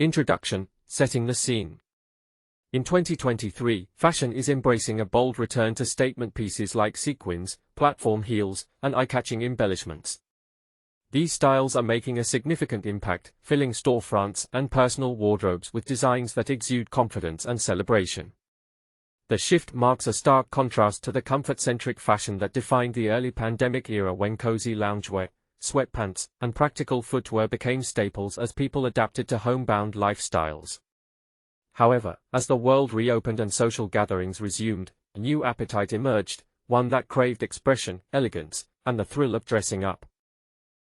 Introduction, setting the scene. In 2023, fashion is embracing a bold return to statement pieces like sequins, platform heels, and eye-catching embellishments. These styles are making a significant impact, filling storefronts and personal wardrobes with designs that exude confidence and celebration. The shift marks a stark contrast to the comfort-centric fashion that defined the early pandemic era when cozy loungewear, sweatpants, and practical footwear became staples as people adapted to homebound lifestyles. However, as the world reopened and social gatherings resumed, a new appetite emerged, one that craved expression, elegance, and the thrill of dressing up.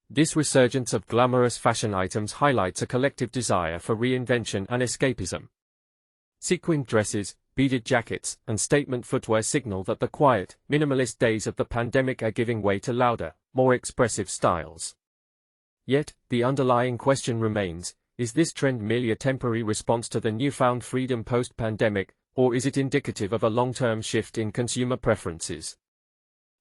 This resurgence of glamorous fashion items highlights a collective desire for reinvention and escapism. Sequined dresses, beaded jackets, and statement footwear signal that the quiet, minimalist days of the pandemic are giving way to louder, more expressive styles. Yet, the underlying question remains, is this trend merely a temporary response to the newfound freedom post-pandemic, or is it indicative of a long-term shift in consumer preferences?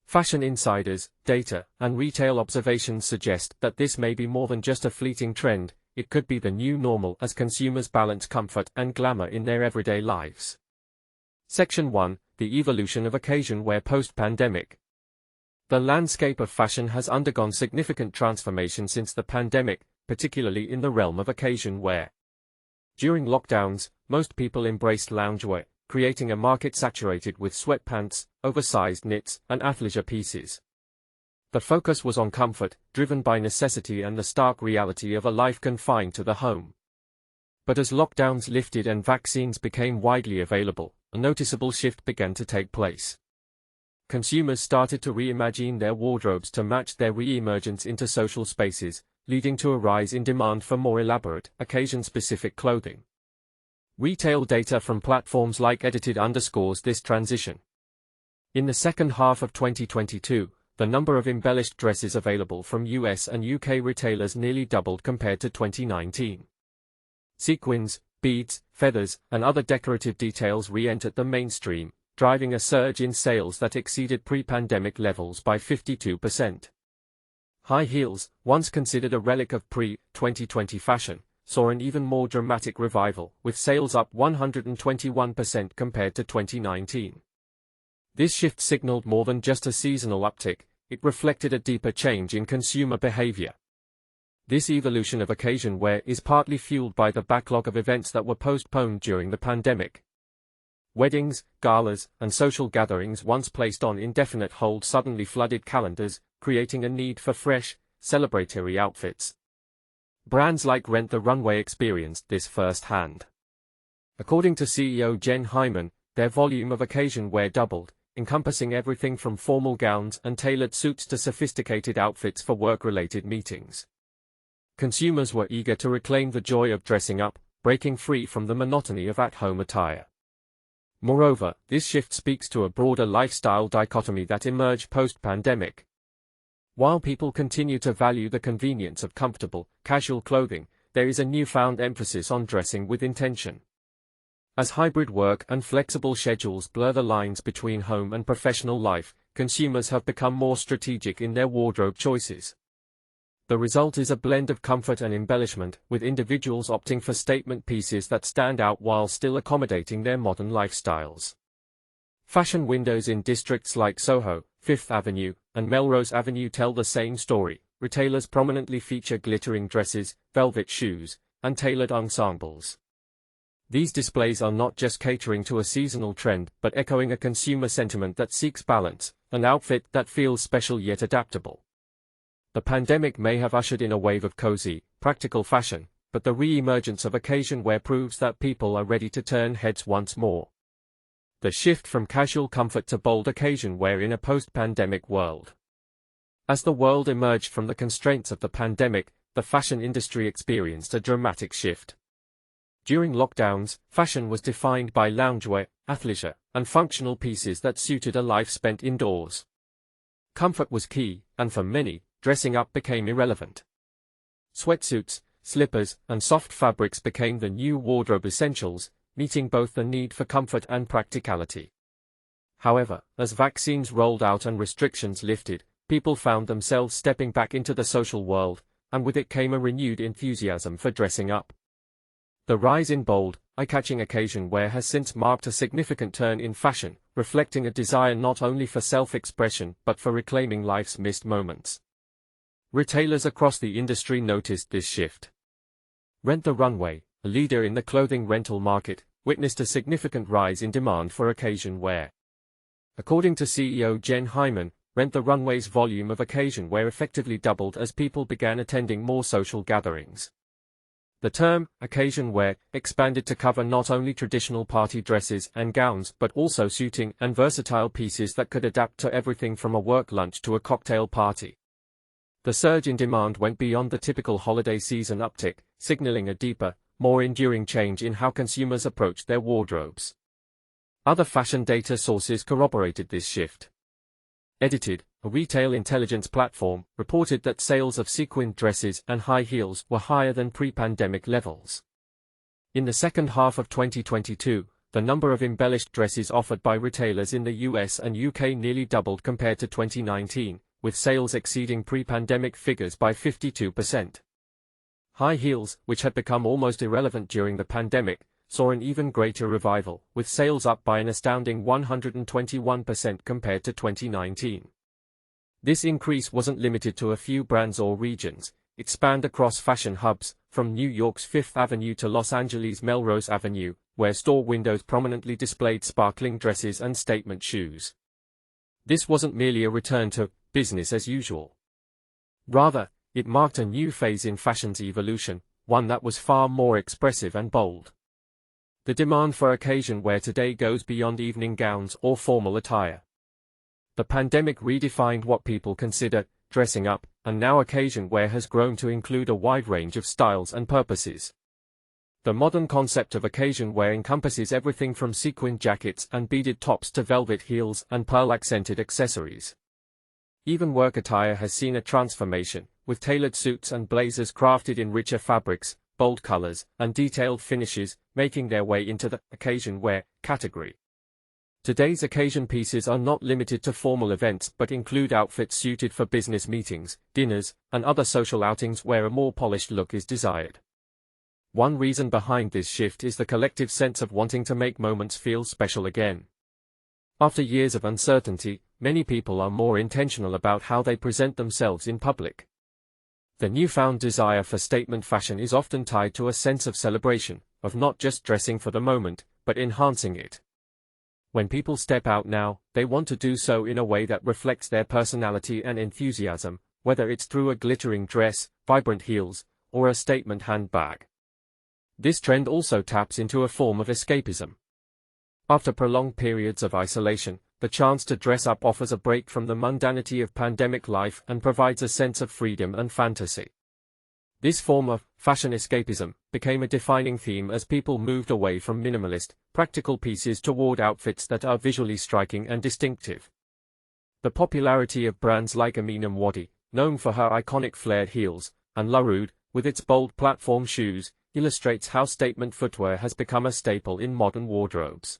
Fashion insiders, data, and retail observations suggest that this may be more than just a fleeting trend, it could be the new normal as consumers balance comfort and glamour in their everyday lives. Section 1, The Evolution of Occasion Wear Post-Pandemic. The landscape of fashion has undergone significant transformation since the pandemic, particularly in the realm of occasion wear. During lockdowns, most people embraced loungewear, creating a market saturated with sweatpants, oversized knits, and athleisure pieces. The focus was on comfort, driven by necessity and the stark reality of a life confined to the home. But as lockdowns lifted and vaccines became widely available, a noticeable shift began to take place. Consumers started to reimagine their wardrobes to match their re-emergence into social spaces, leading to a rise in demand for more elaborate, occasion-specific clothing. Retail data from platforms like Edited underscores this transition. In the second half of 2022, the number of embellished dresses available from US and UK retailers nearly doubled compared to 2019. Sequins, beads, feathers, and other decorative details re-entered the mainstream, driving a surge in sales that exceeded pre-pandemic levels by 52%. High heels, once considered a relic of pre-2020 fashion, saw an even more dramatic revival, with sales up 121% compared to 2019. This shift signaled more than just a seasonal uptick, it reflected a deeper change in consumer behavior. This evolution of occasion wear is partly fueled by the backlog of events that were postponed during the pandemic. Weddings, galas, and social gatherings once placed on indefinite hold suddenly flooded calendars, creating a need for fresh, celebratory outfits. Brands like Rent the Runway experienced this firsthand. According to CEO Jen Hyman, their volume of occasion wear doubled, encompassing everything from formal gowns and tailored suits to sophisticated outfits for work-related meetings. Consumers were eager to reclaim the joy of dressing up, breaking free from the monotony of at-home attire. Moreover, this shift speaks to a broader lifestyle dichotomy that emerged post-pandemic. While people continue to value the convenience of comfortable, casual clothing, there is a newfound emphasis on dressing with intention. As hybrid work and flexible schedules blur the lines between home and professional life, consumers have become more strategic in their wardrobe choices. The result is a blend of comfort and embellishment, with individuals opting for statement pieces that stand out while still accommodating their modern lifestyles. Fashion windows in districts like Soho, Fifth Avenue, and Melrose Avenue tell the same story. Retailers prominently feature glittering dresses, velvet shoes, and tailored ensembles. These displays are not just catering to a seasonal trend, but echoing a consumer sentiment that seeks balance, an outfit that feels special yet adaptable. The pandemic may have ushered in a wave of cozy, practical fashion, but the re-emergence of occasion wear proves that people are ready to turn heads once more. The shift from casual comfort to bold occasion wear in a post-pandemic world. As the world emerged from the constraints of the pandemic, the fashion industry experienced a dramatic shift. During lockdowns, fashion was defined by loungewear, athleisure, and functional pieces that suited a life spent indoors. Comfort was key, and for many, dressing up became irrelevant. Sweatsuits, slippers, and soft fabrics became the new wardrobe essentials, meeting both the need for comfort and practicality. However, as vaccines rolled out and restrictions lifted, people found themselves stepping back into the social world, and with it came a renewed enthusiasm for dressing up. The rise in bold, eye-catching occasion wear has since marked a significant turn in fashion, reflecting a desire not only for self-expression but for reclaiming life's missed moments. Retailers across the industry noticed this shift. Rent the Runway, a leader in the clothing rental market, witnessed a significant rise in demand for occasion wear. According to CEO Jen Hyman, Rent the Runway's volume of occasion wear effectively doubled as people began attending more social gatherings. The term, occasion wear, expanded to cover not only traditional party dresses and gowns but also suiting and versatile pieces that could adapt to everything from a work lunch to a cocktail party. The surge in demand went beyond the typical holiday season uptick, signaling a deeper, more enduring change in how consumers approach their wardrobes. Other fashion data sources corroborated this shift. Edited, a retail intelligence platform, reported that sales of sequined dresses and high heels were higher than pre-pandemic levels. In the second half of 2022, the number of embellished dresses offered by retailers in the US and UK nearly doubled compared to 2019, with sales exceeding pre-pandemic figures by 52%. High heels, which had become almost irrelevant during the pandemic, saw an even greater revival, with sales up by an astounding 121% compared to 2019. This increase wasn't limited to a few brands or regions, it spanned across fashion hubs, from New York's Fifth Avenue to Los Angeles' Melrose Avenue, where store windows prominently displayed sparkling dresses and statement shoes. This wasn't merely a return to business as usual. Rather, it marked a new phase in fashion's evolution, one that was far more expressive and bold. The demand for occasion wear today goes beyond evening gowns or formal attire. The pandemic redefined what people consider dressing up, and now occasion wear has grown to include a wide range of styles and purposes. The modern concept of occasion wear encompasses everything from sequined jackets and beaded tops to velvet heels and pearl-accented accessories. Even work attire has seen a transformation, with tailored suits and blazers crafted in richer fabrics, bold colors, and detailed finishes, making their way into the occasion wear category. Today's occasion pieces are not limited to formal events but include outfits suited for business meetings, dinners, and other social outings where a more polished look is desired. One reason behind this shift is the collective sense of wanting to make moments feel special again. After years of uncertainty, many people are more intentional about how they present themselves in public. The newfound desire for statement fashion is often tied to a sense of celebration, of not just dressing for the moment, but enhancing it. When people step out now, they want to do so in a way that reflects their personality and enthusiasm, whether it's through a glittering dress, vibrant heels, or a statement handbag. This trend also taps into a form of escapism. After prolonged periods of isolation, the chance to dress up offers a break from the mundanity of pandemic life and provides a sense of freedom and fantasy. This form of fashion escapism became a defining theme as people moved away from minimalist, practical pieces toward outfits that are visually striking and distinctive. The popularity of brands like Amina Wadi, known for her iconic flared heels, and La Rude, with its bold platform shoes, illustrates how statement footwear has become a staple in modern wardrobes.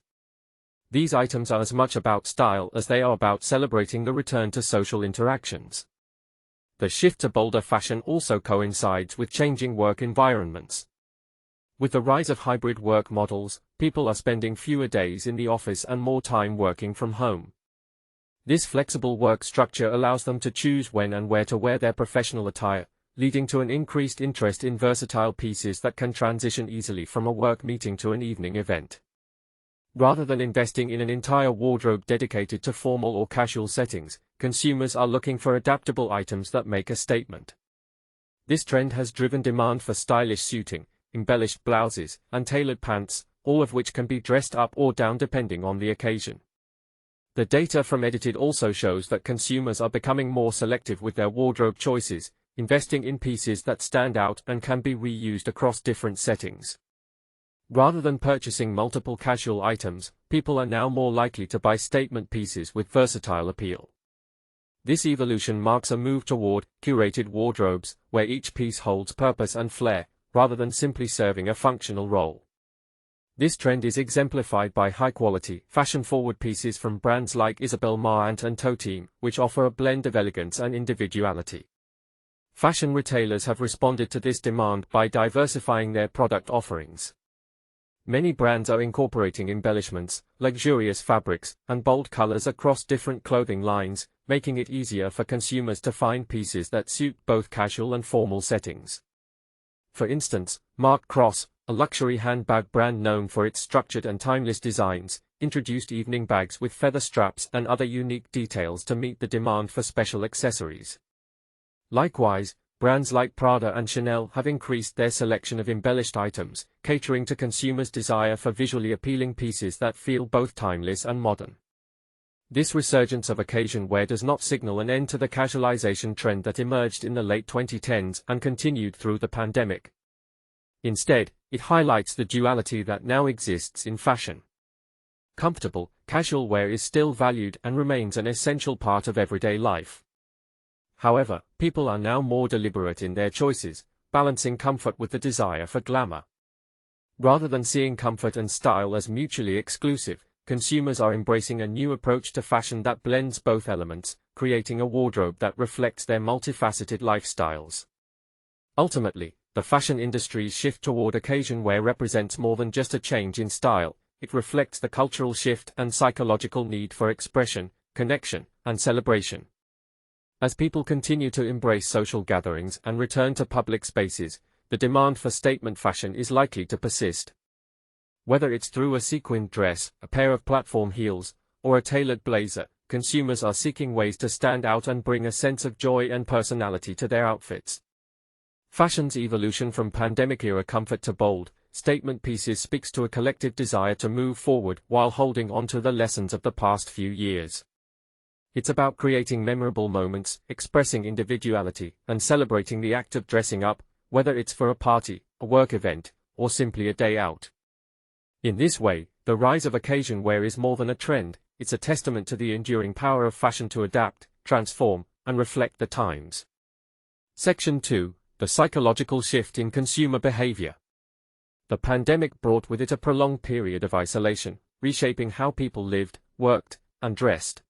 These items are as much about style as they are about celebrating the return to social interactions. The shift to bolder fashion also coincides with changing work environments. With the rise of hybrid work models, people are spending fewer days in the office and more time working from home. This flexible work structure allows them to choose when and where to wear their professional attire, leading to an increased interest in versatile pieces that can transition easily from a work meeting to an evening event. Rather than investing in an entire wardrobe dedicated to formal or casual settings, consumers are looking for adaptable items that make a statement. This trend has driven demand for stylish suiting, embellished blouses, and tailored pants, all of which can be dressed up or down depending on the occasion. The data from Edited also shows that consumers are becoming more selective with their wardrobe choices, investing in pieces that stand out and can be reused across different settings. Rather than purchasing multiple casual items, people are now more likely to buy statement pieces with versatile appeal. This evolution marks a move toward curated wardrobes, where each piece holds purpose and flair, rather than simply serving a functional role. This trend is exemplified by high-quality, fashion-forward pieces from brands like Isabel Marant and Toe Team, which offer a blend of elegance and individuality. Fashion retailers have responded to this demand by diversifying their product offerings. Many brands are incorporating embellishments, luxurious fabrics, and bold colors across different clothing lines, making it easier for consumers to find pieces that suit both casual and formal settings. For instance, Mark Cross, a luxury handbag brand known for its structured and timeless designs, introduced evening bags with feather straps and other unique details to meet the demand for special accessories. Likewise, brands like Prada and Chanel have increased their selection of embellished items, catering to consumers' desire for visually appealing pieces that feel both timeless and modern. This resurgence of occasion wear does not signal an end to the casualization trend that emerged in the late 2010s and continued through the pandemic. Instead, it highlights the duality that now exists in fashion. Comfortable, casual wear is still valued and remains an essential part of everyday life. However, people are now more deliberate in their choices, balancing comfort with the desire for glamour. Rather than seeing comfort and style as mutually exclusive, consumers are embracing a new approach to fashion that blends both elements, creating a wardrobe that reflects their multifaceted lifestyles. Ultimately, the fashion industry's shift toward occasion wear represents more than just a change in style. It reflects the cultural shift and psychological need for expression, connection, and celebration. As people continue to embrace social gatherings and return to public spaces, the demand for statement fashion is likely to persist. Whether it's through a sequined dress, a pair of platform heels, or a tailored blazer, consumers are seeking ways to stand out and bring a sense of joy and personality to their outfits. Fashion's evolution from pandemic-era comfort to bold, statement pieces speaks to a collective desire to move forward while holding on to the lessons of the past few years. It's about creating memorable moments, expressing individuality, and celebrating the act of dressing up, whether it's for a party, a work event, or simply a day out. In this way, the rise of occasion wear is more than a trend, it's a testament to the enduring power of fashion to adapt, transform, and reflect the times. Section 2. The psychological shift in consumer behavior. The pandemic brought with it a prolonged period of isolation, reshaping how people lived, worked, and dressed.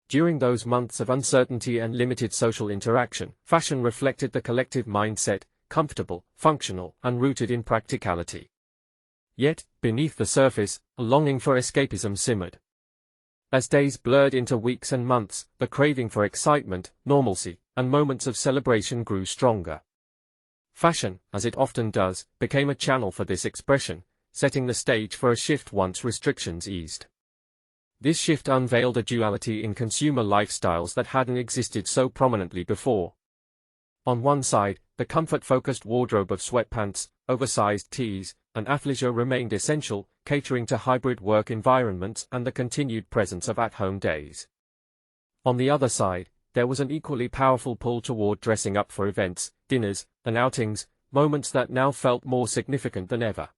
During those months of uncertainty and limited social interaction, fashion reflected the collective mindset, comfortable, functional, and rooted in practicality. Yet, beneath the surface, a longing for escapism simmered. As days blurred into weeks and months, the craving for excitement, normalcy, and moments of celebration grew stronger. Fashion, as it often does, became a channel for this expression, setting the stage for a shift once restrictions eased. This shift unveiled a duality in consumer lifestyles that hadn't existed so prominently before. On one side, the comfort-focused wardrobe of sweatpants, oversized tees, and athleisure remained essential, catering to hybrid work environments and the continued presence of at-home days. On the other side, there was an equally powerful pull toward dressing up for events, dinners, and outings, moments that now felt more significant than ever.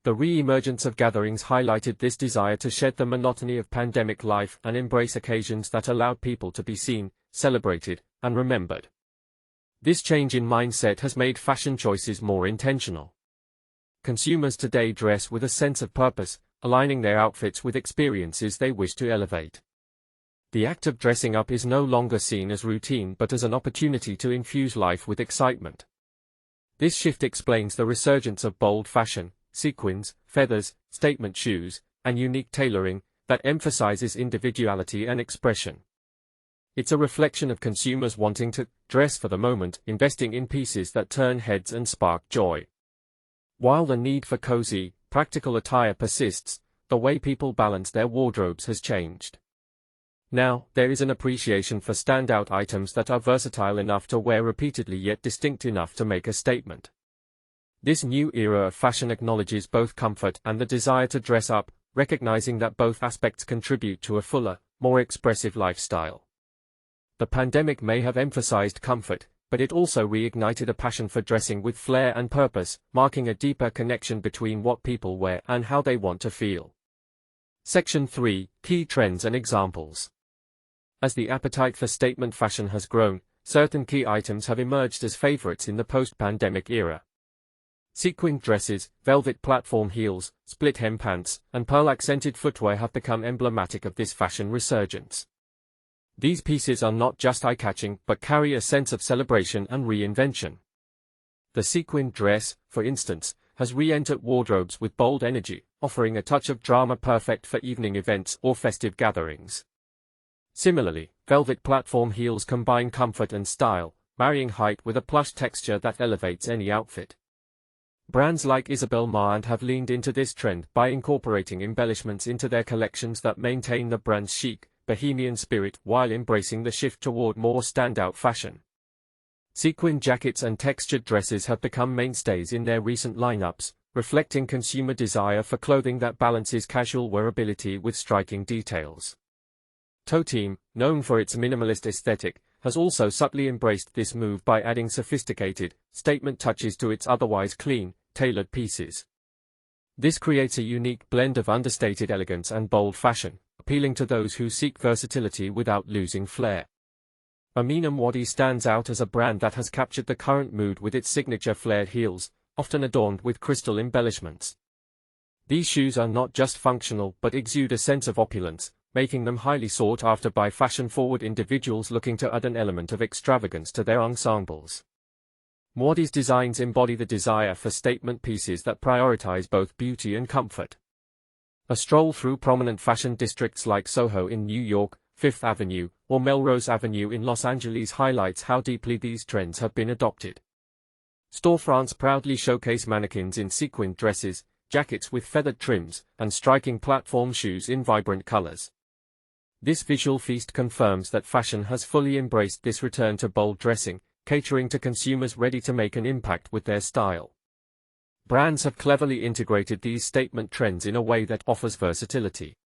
The re-emergence of gatherings highlighted this desire to shed the monotony of pandemic life and embrace occasions that allowed people to be seen, celebrated, and remembered. This change in mindset has made fashion choices more intentional. Consumers today dress with a sense of purpose, aligning their outfits with experiences they wish to elevate. The act of dressing up is no longer seen as routine but as an opportunity to infuse life with excitement. This shift explains the resurgence of bold fashion, sequins, feathers, statement shoes, and unique tailoring that emphasizes individuality and expression. It's a reflection of consumers wanting to dress for the moment, investing in pieces that turn heads and spark joy. While the need for cozy, practical attire persists, the way people balance their wardrobes has changed. Now, there is an appreciation for standout items that are versatile enough to wear repeatedly yet distinct enough to make a statement. This new era of fashion acknowledges both comfort and the desire to dress up, recognizing that both aspects contribute to a fuller, more expressive lifestyle. The pandemic may have emphasized comfort, but it also reignited a passion for dressing with flair and purpose, marking a deeper connection between what people wear and how they want to feel. Section 3. Key trends and examples. As the appetite for statement fashion has grown, certain key items have emerged as favorites in the post-pandemic era. Sequined dresses, velvet platform heels, split hem pants, and pearl-accented footwear have become emblematic of this fashion resurgence. These pieces are not just eye-catching but carry a sense of celebration and reinvention. The sequined dress, for instance, has re-entered wardrobes with bold energy, offering a touch of drama perfect for evening events or festive gatherings. Similarly, velvet platform heels combine comfort and style, marrying height with a plush texture that elevates any outfit. Brands like Isabel Marant have leaned into this trend by incorporating embellishments into their collections that maintain the brand's chic, bohemian spirit while embracing the shift toward more standout fashion. Sequin jackets and textured dresses have become mainstays in their recent lineups, reflecting consumer desire for clothing that balances casual wearability with striking details. Toe Team, known for its minimalist aesthetic, has also subtly embraced this move by adding sophisticated, statement touches to its otherwise clean, tailored pieces. This creates a unique blend of understated elegance and bold fashion, appealing to those who seek versatility without losing flair. Amina Mwadi stands out as a brand that has captured the current mood with its signature flared heels, often adorned with crystal embellishments. These shoes are not just functional but exude a sense of opulence, making them highly sought after by fashion-forward individuals looking to add an element of extravagance to their ensembles. Mwadi's designs embody the desire for statement pieces that prioritize both beauty and comfort. A stroll through prominent fashion districts like Soho in New York, Fifth Avenue, or Melrose Avenue in Los Angeles highlights how deeply these trends have been adopted. Storefronts proudly showcase mannequins in sequined dresses, jackets with feathered trims, and striking platform shoes in vibrant colors. This visual feast confirms that fashion has fully embraced this return to bold dressing, catering to consumers ready to make an impact with their style. Brands have cleverly integrated these statement trends in a way that offers versatility.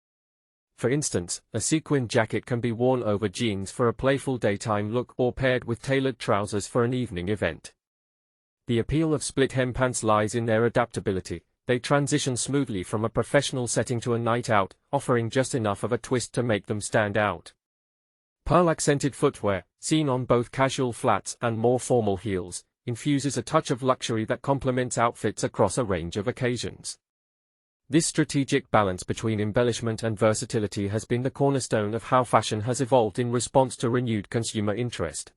For instance, a sequined jacket can be worn over jeans for a playful daytime look or paired with tailored trousers for an evening event. The appeal of split hem pants lies in their adaptability. They transition smoothly from a professional setting to a night out, offering just enough of a twist to make them stand out. Pearl-accented footwear, seen on both casual flats and more formal heels, infuses a touch of luxury that complements outfits across a range of occasions. This strategic balance between embellishment and versatility has been the cornerstone of how fashion has evolved in response to renewed consumer interest.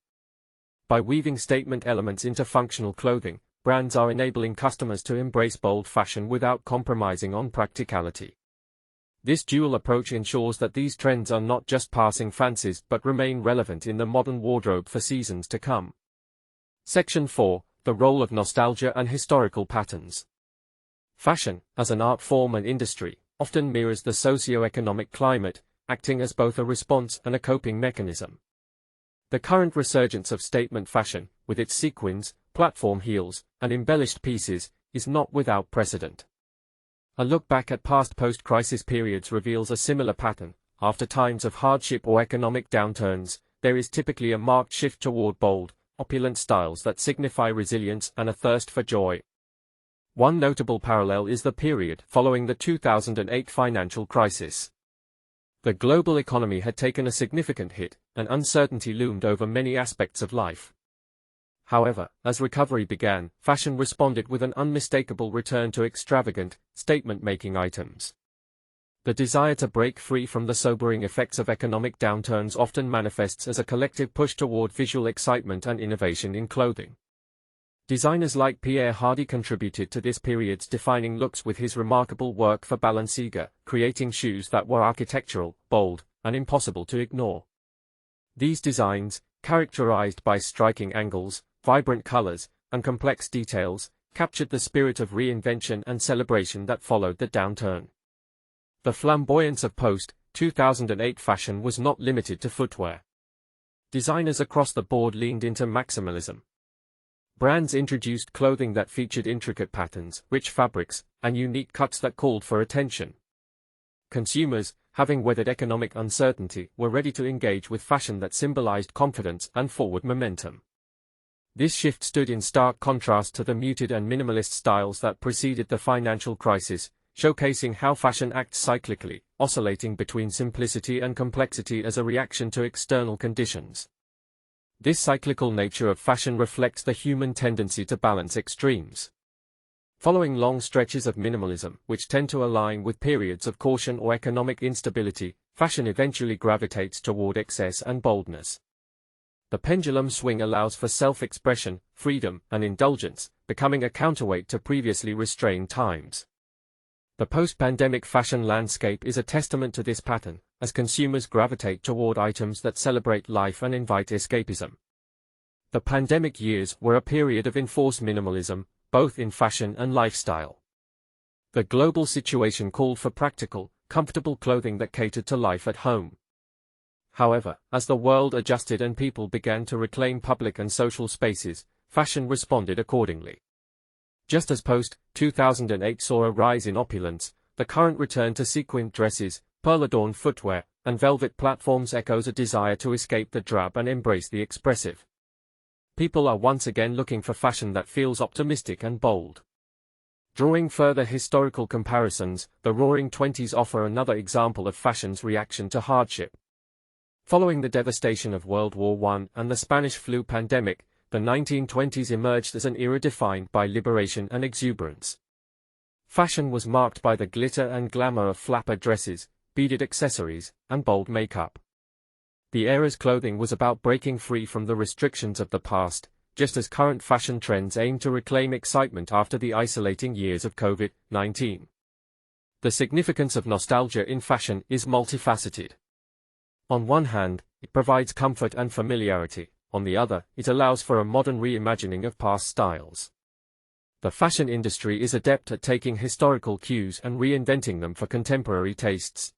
By weaving statement elements into functional clothing, brands are enabling customers to embrace bold fashion without compromising on practicality. This dual approach ensures that these trends are not just passing fancies but remain relevant in the modern wardrobe for seasons to come. Section 4. The role of nostalgia and historical patterns. Fashion, as an art form and industry, often mirrors the socio-economic climate, acting as both a response and a coping mechanism. The current resurgence of statement fashion, with its sequins, platform heels, and embellished pieces, is not without precedent. A look back at past post-crisis periods reveals a similar pattern. After times of hardship or economic downturns, there is typically a marked shift toward bold, opulent styles that signify resilience and a thirst for joy. One notable parallel is the period following the 2008 financial crisis. The global economy had taken a significant hit, and uncertainty loomed over many aspects of life. However, as recovery began, fashion responded with an unmistakable return to extravagant, statement-making items. The desire to break free from the sobering effects of economic downturns often manifests as a collective push toward visual excitement and innovation in clothing. Designers like Pierre Hardy contributed to this period's defining looks with his remarkable work for Balenciaga, creating shoes that were architectural, bold, and impossible to ignore. These designs, characterized by striking angles, vibrant colors, and complex details, captured the spirit of reinvention and celebration that followed the downturn. The flamboyance of post-2008 fashion was not limited to footwear. Designers across the board leaned into maximalism. Brands introduced clothing that featured intricate patterns, rich fabrics, and unique cuts that called for attention. Consumers, having weathered economic uncertainty, were ready to engage with fashion that symbolized confidence and forward momentum. This shift stood in stark contrast to the muted and minimalist styles that preceded the financial crisis, showcasing how fashion acts cyclically, oscillating between simplicity and complexity as a reaction to external conditions. This cyclical nature of fashion reflects the human tendency to balance extremes. Following long stretches of minimalism, which tend to align with periods of caution or economic instability, fashion eventually gravitates toward excess and boldness. The pendulum swing allows for self-expression, freedom, and indulgence, becoming a counterweight to previously restrained times. The post-pandemic fashion landscape is a testament to this pattern, as consumers gravitate toward items that celebrate life and invite escapism. The pandemic years were a period of enforced minimalism, both in fashion and lifestyle. The global situation called for practical, comfortable clothing that catered to life at home. However, as the world adjusted and people began to reclaim public and social spaces, fashion responded accordingly. Just as post-2008 saw a rise in opulence, the current return to sequined dresses, pearl-adorned footwear, and velvet platforms echoes a desire to escape the drab and embrace the expressive. People are once again looking for fashion that feels optimistic and bold. Drawing further historical comparisons, the Roaring Twenties offer another example of fashion's reaction to hardship. Following the devastation of World War I and the Spanish flu pandemic, the 1920s emerged as an era defined by liberation and exuberance. Fashion was marked by the glitter and glamour of flapper dresses, beaded accessories, and bold makeup. The era's clothing was about breaking free from the restrictions of the past, just as current fashion trends aim to reclaim excitement after the isolating years of COVID-19. The significance of nostalgia in fashion is multifaceted. On one hand, it provides comfort and familiarity. On the other, it allows for a modern reimagining of past styles. The fashion industry is adept at taking historical cues and reinventing them for contemporary tastes.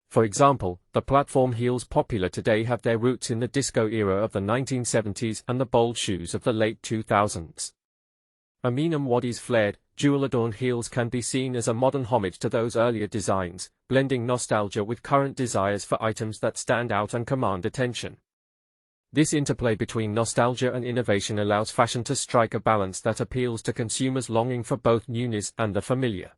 For example, the platform heels popular today have their roots in the disco era of the 1970s and the bold shoes of the late 2000s. Aminam Wadi's flared, jewel-adorned heels can be seen as a modern homage to those earlier designs, blending nostalgia with current desires for items that stand out and command attention. This interplay between nostalgia and innovation allows fashion to strike a balance that appeals to consumers longing for both newness and the familiar.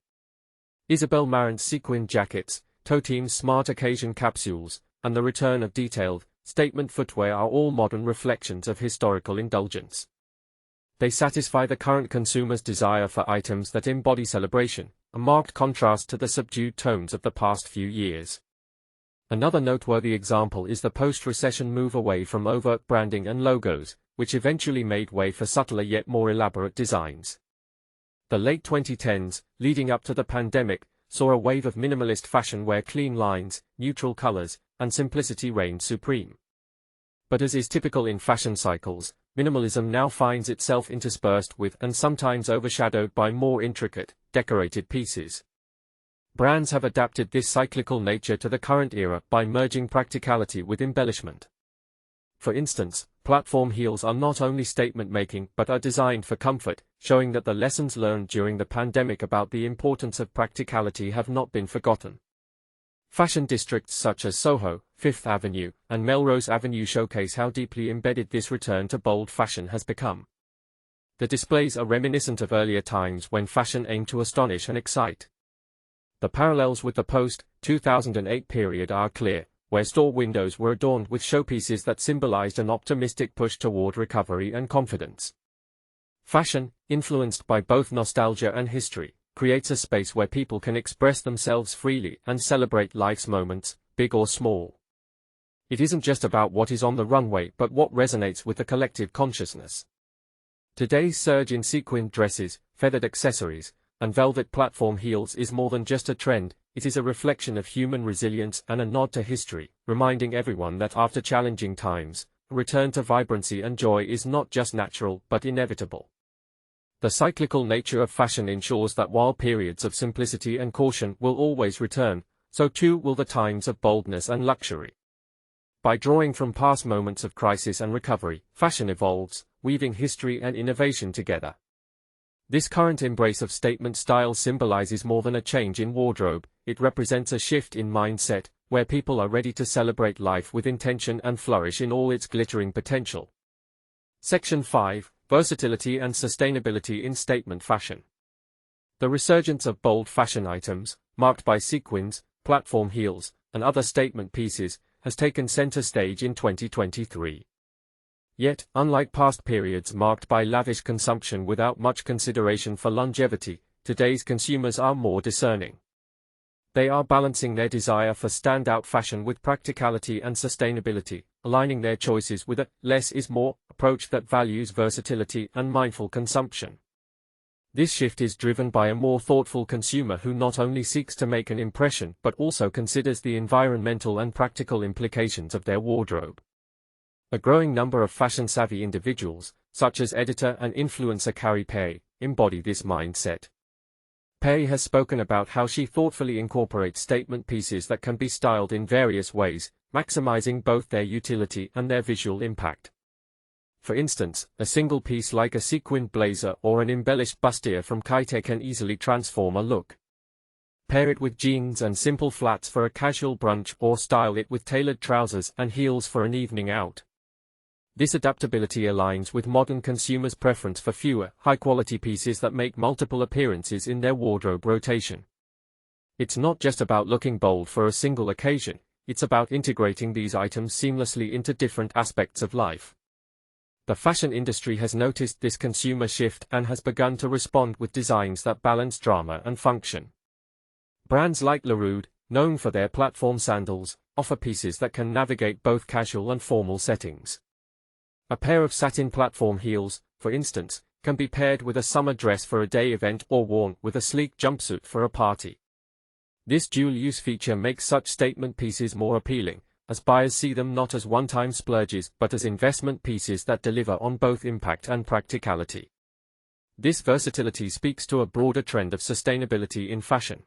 Isabel Marant's sequined jackets, Toteam's smart occasion capsules, and the return of detailed, statement footwear are all modern reflections of historical indulgence. They satisfy the current consumer's desire for items that embody celebration, a marked contrast to the subdued tones of the past few years. Another noteworthy example is the post-recession move away from overt branding and logos, which eventually made way for subtler yet more elaborate designs. The late 2010s, leading up to the pandemic, saw a wave of minimalist fashion where clean lines, neutral colors, and simplicity reigned supreme. But as is typical in fashion cycles, minimalism now finds itself interspersed with and sometimes overshadowed by more intricate, decorated pieces. Brands have adapted this cyclical nature to the current era by merging practicality with embellishment. For instance, platform heels are not only statement-making but are designed for comfort, showing that the lessons learned during the pandemic about the importance of practicality have not been forgotten. Fashion districts such as Soho, Fifth Avenue, and Melrose Avenue showcase how deeply embedded this return to bold fashion has become. The displays are reminiscent of earlier times when fashion aimed to astonish and excite. The parallels with the post-2008 period are clear, where store windows were adorned with showpieces that symbolized an optimistic push toward recovery and confidence. Fashion, influenced by both nostalgia and history, creates a space where people can express themselves freely and celebrate life's moments, big or small. It isn't just about what is on the runway but what resonates with the collective consciousness. Today's surge in sequined dresses, feathered accessories, and velvet platform heels is more than just a trend, it is a reflection of human resilience and a nod to history, reminding everyone that after challenging times, a return to vibrancy and joy is not just natural but inevitable. The cyclical nature of fashion ensures that while periods of simplicity and caution will always return, so too will the times of boldness and luxury. By drawing from past moments of crisis and recovery, fashion evolves, weaving history and innovation together. This current embrace of statement style symbolizes more than a change in wardrobe, it represents a shift in mindset, where people are ready to celebrate life with intention and flourish in all its glittering potential. Section 5. Versatility and Sustainability in Statement Fashion. The resurgence of bold fashion items, marked by sequins, platform heels, and other statement pieces, has taken center stage in 2023. Yet, unlike past periods marked by lavish consumption without much consideration for longevity, today's consumers are more discerning. They are balancing their desire for standout fashion with practicality and sustainability, aligning their choices with a less is more approach that values versatility and mindful consumption. This shift is driven by a more thoughtful consumer who not only seeks to make an impression but also considers the environmental and practical implications of their wardrobe. A growing number of fashion-savvy individuals, such as editor and influencer Carrie Pei, embody this mindset. Pei has spoken about how she thoughtfully incorporates statement pieces that can be styled in various ways, maximizing both their utility and their visual impact. For instance, a single piece like a sequined blazer or an embellished bustier from Kaite can easily transform a look. Pair it with jeans and simple flats for a casual brunch, or style it with tailored trousers and heels for an evening out. This adaptability aligns with modern consumers' preference for fewer, high-quality pieces that make multiple appearances in their wardrobe rotation. It's not just about looking bold for a single occasion, it's about integrating these items seamlessly into different aspects of life. The fashion industry has noticed this consumer shift and has begun to respond with designs that balance drama and function. Brands like Leroux, known for their platform sandals, offer pieces that can navigate both casual and formal settings. A pair of satin platform heels, for instance, can be paired with a summer dress for a day event or worn with a sleek jumpsuit for a party. This dual-use feature makes such statement pieces more appealing, as buyers see them not as one-time splurges but as investment pieces that deliver on both impact and practicality. This versatility speaks to a broader trend of sustainability in fashion.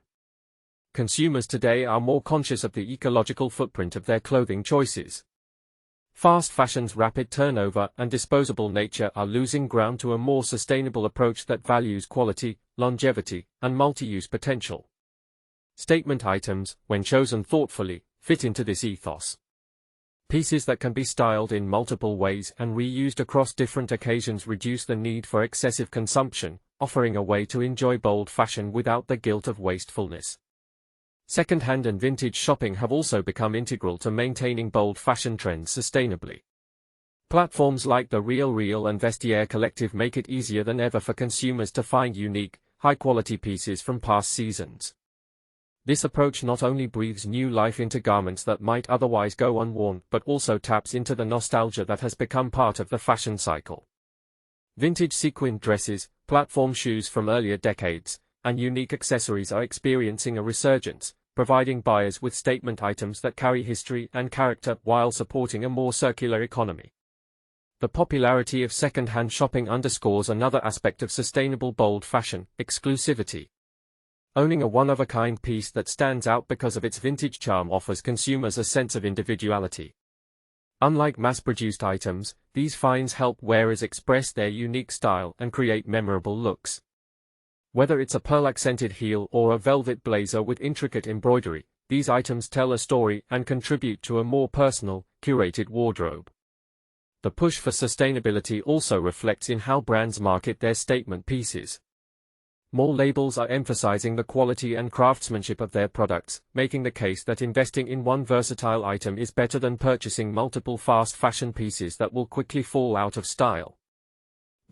Consumers today are more conscious of the ecological footprint of their clothing choices. Fast fashion's rapid turnover and disposable nature are losing ground to a more sustainable approach that values quality, longevity, and multi-use potential. Statement items, when chosen thoughtfully, fit into this ethos. Pieces that can be styled in multiple ways and reused across different occasions reduce the need for excessive consumption, offering a way to enjoy bold fashion without the guilt of wastefulness. Second-hand and vintage shopping have also become integral to maintaining bold fashion trends sustainably. Platforms like the Real and Vestiaire Collective make it easier than ever for consumers to find unique, high-quality pieces from past seasons. This approach not only breathes new life into garments that might otherwise go unworn but also taps into the nostalgia that has become part of the fashion cycle. Vintage sequined dresses, platform shoes from earlier decades, and unique accessories are experiencing a resurgence, providing buyers with statement items that carry history and character while supporting a more circular economy. The popularity of second-hand shopping underscores another aspect of sustainable bold fashion: exclusivity. Owning a one-of-a-kind piece that stands out because of its vintage charm offers consumers a sense of individuality. Unlike mass-produced items, these finds help wearers express their unique style and create memorable looks. Whether it's a pearl-accented heel or a velvet blazer with intricate embroidery, these items tell a story and contribute to a more personal, curated wardrobe. The push for sustainability also reflects in how brands market their statement pieces. More labels are emphasizing the quality and craftsmanship of their products, making the case that investing in one versatile item is better than purchasing multiple fast fashion pieces that will quickly fall out of style.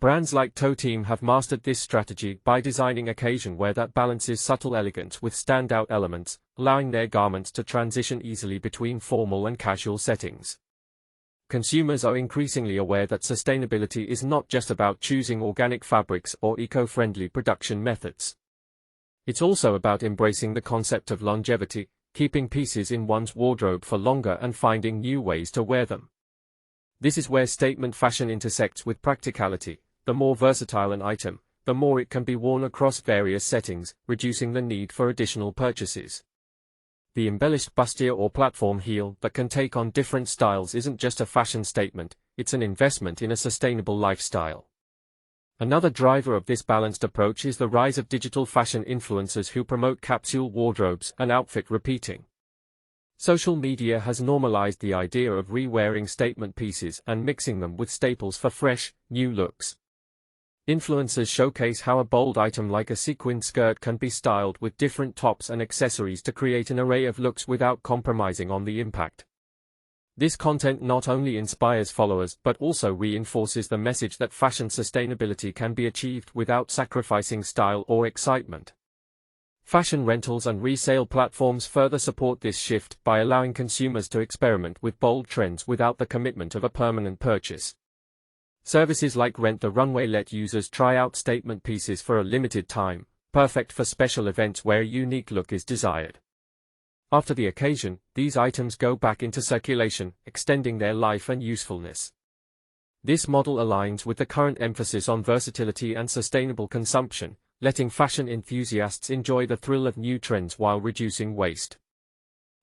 Brands like Toe Team have mastered this strategy by designing occasion wear that balances subtle elegance with standout elements, allowing their garments to transition easily between formal and casual settings. Consumers are increasingly aware that sustainability is not just about choosing organic fabrics or eco-friendly production methods. It's also about embracing the concept of longevity, keeping pieces in one's wardrobe for longer and finding new ways to wear them. This is where statement fashion intersects with practicality. The more versatile an item, the more it can be worn across various settings, reducing the need for additional purchases. The embellished bustier or platform heel that can take on different styles isn't just a fashion statement, it's an investment in a sustainable lifestyle. Another driver of this balanced approach is the rise of digital fashion influencers who promote capsule wardrobes and outfit repeating. Social media has normalized the idea of re-wearing statement pieces and mixing them with staples for fresh, new looks. Influencers showcase how a bold item like a sequined skirt can be styled with different tops and accessories to create an array of looks without compromising on the impact. This content not only inspires followers but also reinforces the message that fashion sustainability can be achieved without sacrificing style or excitement. Fashion rentals and resale platforms further support this shift by allowing consumers to experiment with bold trends without the commitment of a permanent purchase. Services like Rent the Runway let users try out statement pieces for a limited time, perfect for special events where a unique look is desired. After the occasion, these items go back into circulation, extending their life and usefulness. This model aligns with the current emphasis on versatility and sustainable consumption, letting fashion enthusiasts enjoy the thrill of new trends while reducing waste.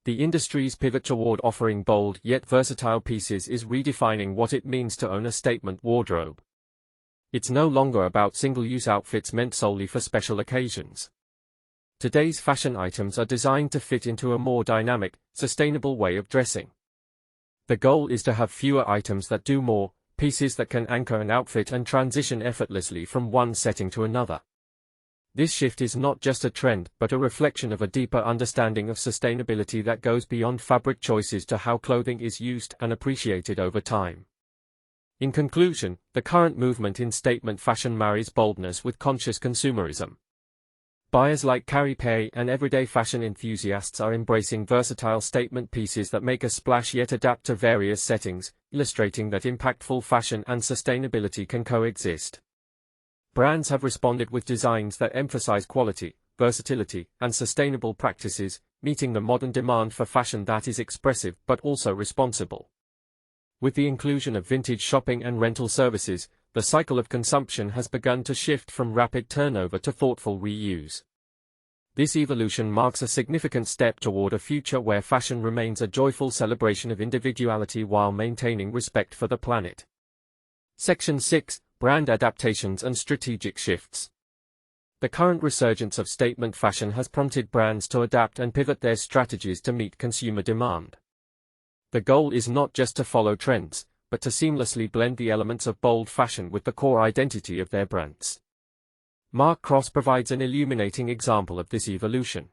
The industry's pivot toward offering bold yet versatile pieces is redefining what it means to own a statement wardrobe. It's no longer about single-use outfits meant solely for special occasions. Today's fashion items are designed to fit into a more dynamic, sustainable way of dressing. The goal is to have fewer items that do more, pieces that can anchor an outfit and transition effortlessly from one setting to another. This shift is not just a trend, but a reflection of a deeper understanding of sustainability that goes beyond fabric choices to how clothing is used and appreciated over time. In conclusion, the current movement in statement fashion marries boldness with conscious consumerism. Buyers like Carrie Perry and everyday fashion enthusiasts are embracing versatile statement pieces that make a splash yet adapt to various settings, illustrating that impactful fashion and sustainability can coexist. Brands have responded with designs that emphasize quality, versatility, and sustainable practices, meeting the modern demand for fashion that is expressive but also responsible. With the inclusion of vintage shopping and rental services, the cycle of consumption has begun to shift from rapid turnover to thoughtful reuse. This evolution marks a significant step toward a future where fashion remains a joyful celebration of individuality while maintaining respect for the planet. Section 6. Brand adaptations and strategic shifts. The current resurgence of statement fashion has prompted brands to adapt and pivot their strategies to meet consumer demand. The goal is not just to follow trends, but to seamlessly blend the elements of bold fashion with the core identity of their brands. Mark Cross provides an illuminating example of this evolution.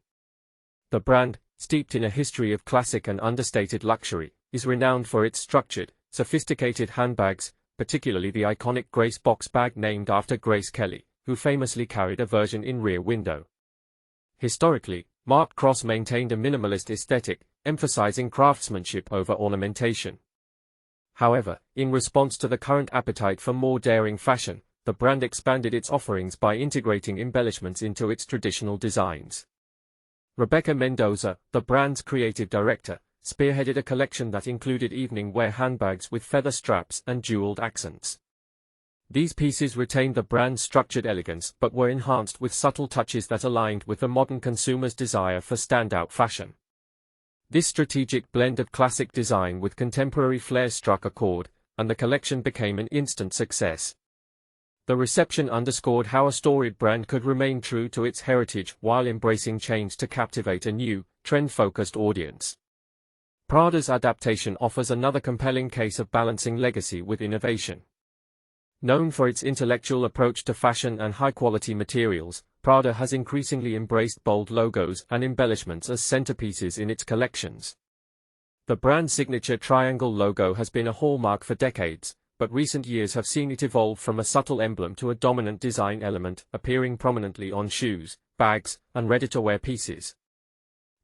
The brand, steeped in a history of classic and understated luxury, is renowned for its structured, sophisticated handbags, particularly the iconic Grace box bag named after Grace Kelly, who famously carried a version in Rear Window. Historically, Mark Cross maintained a minimalist aesthetic, emphasizing craftsmanship over ornamentation. However, in response to the current appetite for more daring fashion, the brand expanded its offerings by integrating embellishments into its traditional designs. Rebecca Mendoza, the brand's creative director, spearheaded a collection that included evening wear handbags with feather straps and jeweled accents. These pieces retained the brand's structured elegance but were enhanced with subtle touches that aligned with the modern consumer's desire for standout fashion. This strategic blend of classic design with contemporary flair struck a chord, and the collection became an instant success. The reception underscored how a storied brand could remain true to its heritage while embracing change to captivate a new, trend-focused audience. Prada's adaptation offers another compelling case of balancing legacy with innovation. Known for its intellectual approach to fashion and high-quality materials, Prada has increasingly embraced bold logos and embellishments as centerpieces in its collections. The brand's signature triangle logo has been a hallmark for decades, but recent years have seen it evolve from a subtle emblem to a dominant design element, appearing prominently on shoes, bags, and ready-to-wear pieces.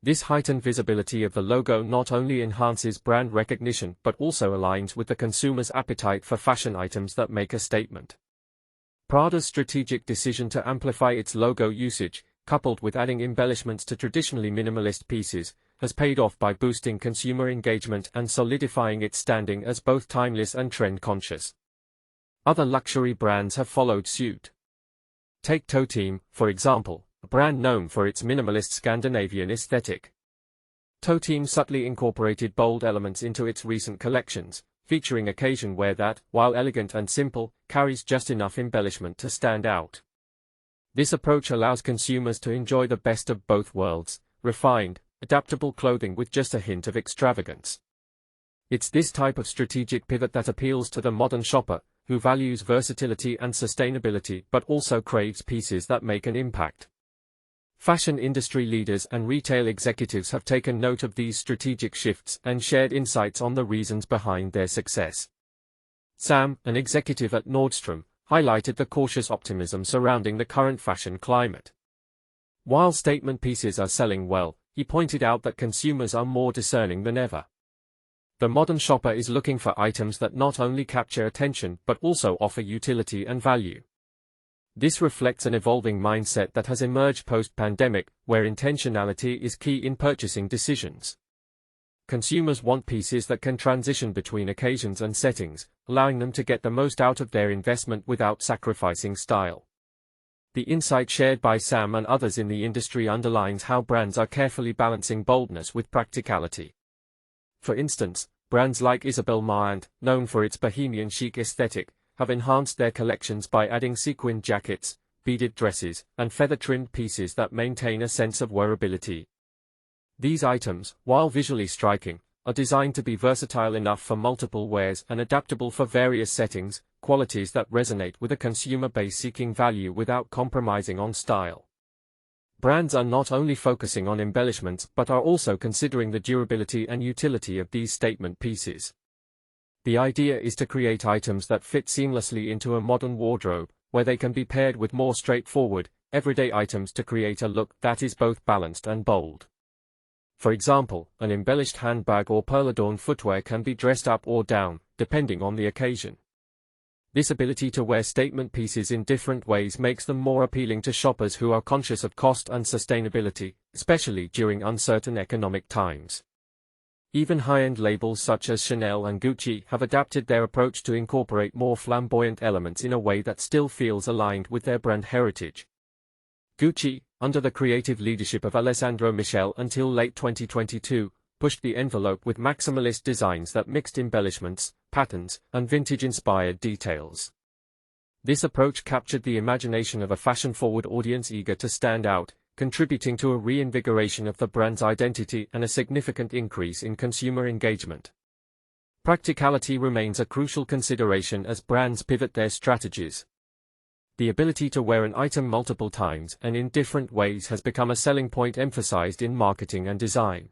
This heightened visibility of the logo not only enhances brand recognition but also aligns with the consumer's appetite for fashion items that make a statement. Prada's strategic decision to amplify its logo usage, coupled with adding embellishments to traditionally minimalist pieces, has paid off by boosting consumer engagement and solidifying its standing as both timeless and trend-conscious. Other luxury brands have followed suit. Take Toteem, for example, a brand known for its minimalist Scandinavian aesthetic. Toteem subtly incorporated bold elements into its recent collections, featuring occasion wear that, while elegant and simple, carries just enough embellishment to stand out. This approach allows consumers to enjoy the best of both worlds, refined, adaptable clothing with just a hint of extravagance. It's this type of strategic pivot that appeals to the modern shopper, who values versatility and sustainability but also craves pieces that make an impact. Fashion industry leaders and retail executives have taken note of these strategic shifts and shared insights on the reasons behind their success. Sam, an executive at Nordstrom, highlighted the cautious optimism surrounding the current fashion climate. While statement pieces are selling well, he pointed out that consumers are more discerning than ever. The modern shopper is looking for items that not only capture attention but also offer utility and value. This reflects an evolving mindset that has emerged post-pandemic, where intentionality is key in purchasing decisions. Consumers want pieces that can transition between occasions and settings, allowing them to get the most out of their investment without sacrificing style. The insight shared by Sam and others in the industry underlines how brands are carefully balancing boldness with practicality. For instance, brands like Isabel Marant, known for its bohemian chic aesthetic, have enhanced their collections by adding sequined jackets, beaded dresses, and feather-trimmed pieces that maintain a sense of wearability. These items, while visually striking, are designed to be versatile enough for multiple wears and adaptable for various settings, qualities that resonate with a consumer base seeking value without compromising on style. Brands are not only focusing on embellishments but are also considering the durability and utility of these statement pieces. The idea is to create items that fit seamlessly into a modern wardrobe, where they can be paired with more straightforward, everyday items to create a look that is both balanced and bold. For example, an embellished handbag or pearl-adorned footwear can be dressed up or down, depending on the occasion. This ability to wear statement pieces in different ways makes them more appealing to shoppers who are conscious of cost and sustainability, especially during uncertain economic times. Even high-end labels such as Chanel and Gucci have adapted their approach to incorporate more flamboyant elements in a way that still feels aligned with their brand heritage. Gucci, under the creative leadership of Alessandro Michele until late 2022, pushed the envelope with maximalist designs that mixed embellishments, patterns, and vintage-inspired details. This approach captured the imagination of a fashion-forward audience eager to stand out, contributing to a reinvigoration of the brand's identity and a significant increase in consumer engagement. Practicality remains a crucial consideration as brands pivot their strategies. The ability to wear an item multiple times and in different ways has become a selling point emphasized in marketing and design.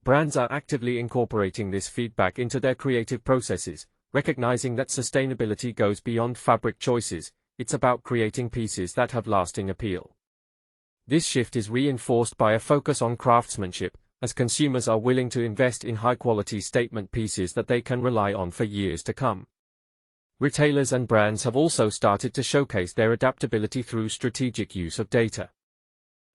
Brands are actively incorporating this feedback into their creative processes, recognizing that sustainability goes beyond fabric choices. It's about creating pieces that have lasting appeal. This shift is reinforced by a focus on craftsmanship, as consumers are willing to invest in high-quality statement pieces that they can rely on for years to come. Retailers and brands have also started to showcase their adaptability through strategic use of data.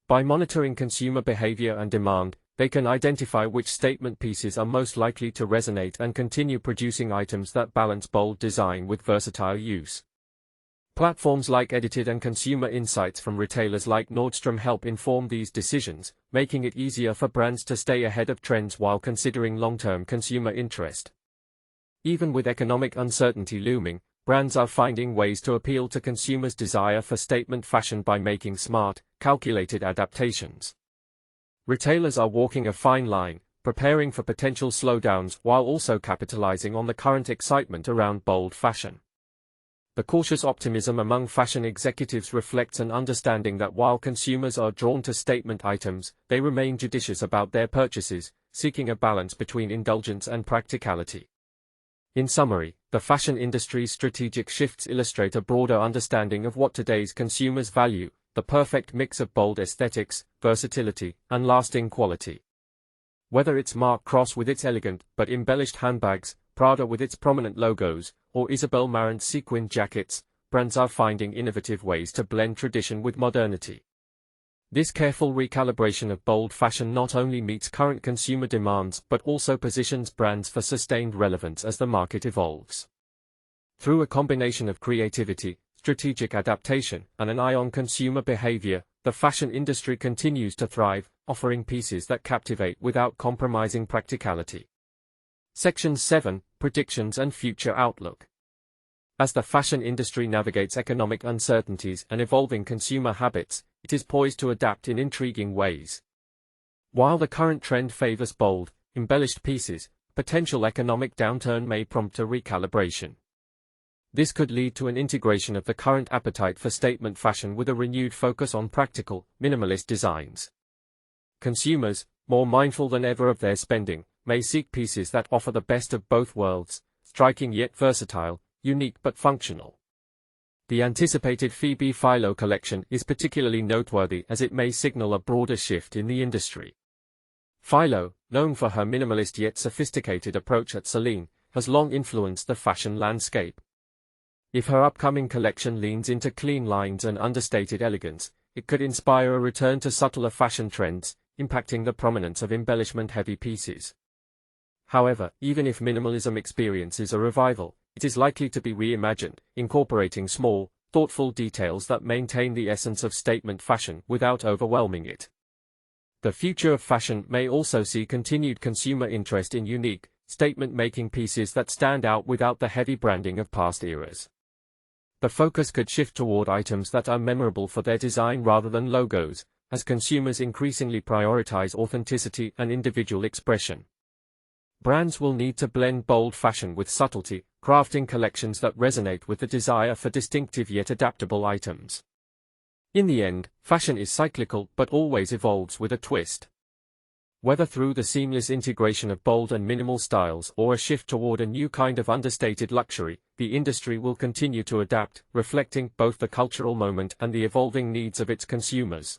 By monitoring consumer behavior and demand, they can identify which statement pieces are most likely to resonate and continue producing items that balance bold design with versatile use. Platforms like Edited and consumer insights from retailers like Nordstrom help inform these decisions, making it easier for brands to stay ahead of trends while considering long-term consumer interest. Even with economic uncertainty looming, brands are finding ways to appeal to consumers' desire for statement fashion by making smart, calculated adaptations. Retailers are walking a fine line, preparing for potential slowdowns while also capitalizing on the current excitement around bold fashion. The cautious optimism among fashion executives reflects an understanding that while consumers are drawn to statement items, they remain judicious about their purchases, seeking a balance between indulgence and practicality. In summary, the fashion industry's strategic shifts illustrate a broader understanding of what today's consumers value: the perfect mix of bold aesthetics, versatility, and lasting quality. Whether it's Marc Cross with its elegant but embellished handbags, Prada with its prominent logos, or Isabel Marant's sequined jackets, brands are finding innovative ways to blend tradition with modernity. This careful recalibration of bold fashion not only meets current consumer demands but also positions brands for sustained relevance as the market evolves. Through a combination of creativity, strategic adaptation, and an eye on consumer behavior, the fashion industry continues to thrive, offering pieces that captivate without compromising practicality. Section 7, Predictions and Future Outlook. As the fashion industry navigates economic uncertainties and evolving consumer habits, it is poised to adapt in intriguing ways. While the current trend favors bold, embellished pieces, potential economic downturn may prompt a recalibration. This could lead to an integration of the current appetite for statement fashion with a renewed focus on practical, minimalist designs. Consumers, more mindful than ever of their spending, may seek pieces that offer the best of both worlds, striking yet versatile, unique but functional. The anticipated Phoebe Philo collection is particularly noteworthy as it may signal a broader shift in the industry. Philo, known for her minimalist yet sophisticated approach at Celine, has long influenced the fashion landscape. If her upcoming collection leans into clean lines and understated elegance, it could inspire a return to subtler fashion trends, impacting the prominence of embellishment-heavy pieces. However, even if minimalism experiences a revival, it is likely to be reimagined, incorporating small, thoughtful details that maintain the essence of statement fashion without overwhelming it. The future of fashion may also see continued consumer interest in unique, statement-making pieces that stand out without the heavy branding of past eras. The focus could shift toward items that are memorable for their design rather than logos, as consumers increasingly prioritize authenticity and individual expression. Brands will need to blend bold fashion with subtlety, crafting collections that resonate with the desire for distinctive yet adaptable items. In the end, fashion is cyclical but always evolves with a twist. Whether through the seamless integration of bold and minimal styles or a shift toward a new kind of understated luxury, the industry will continue to adapt, reflecting both the cultural moment and the evolving needs of its consumers.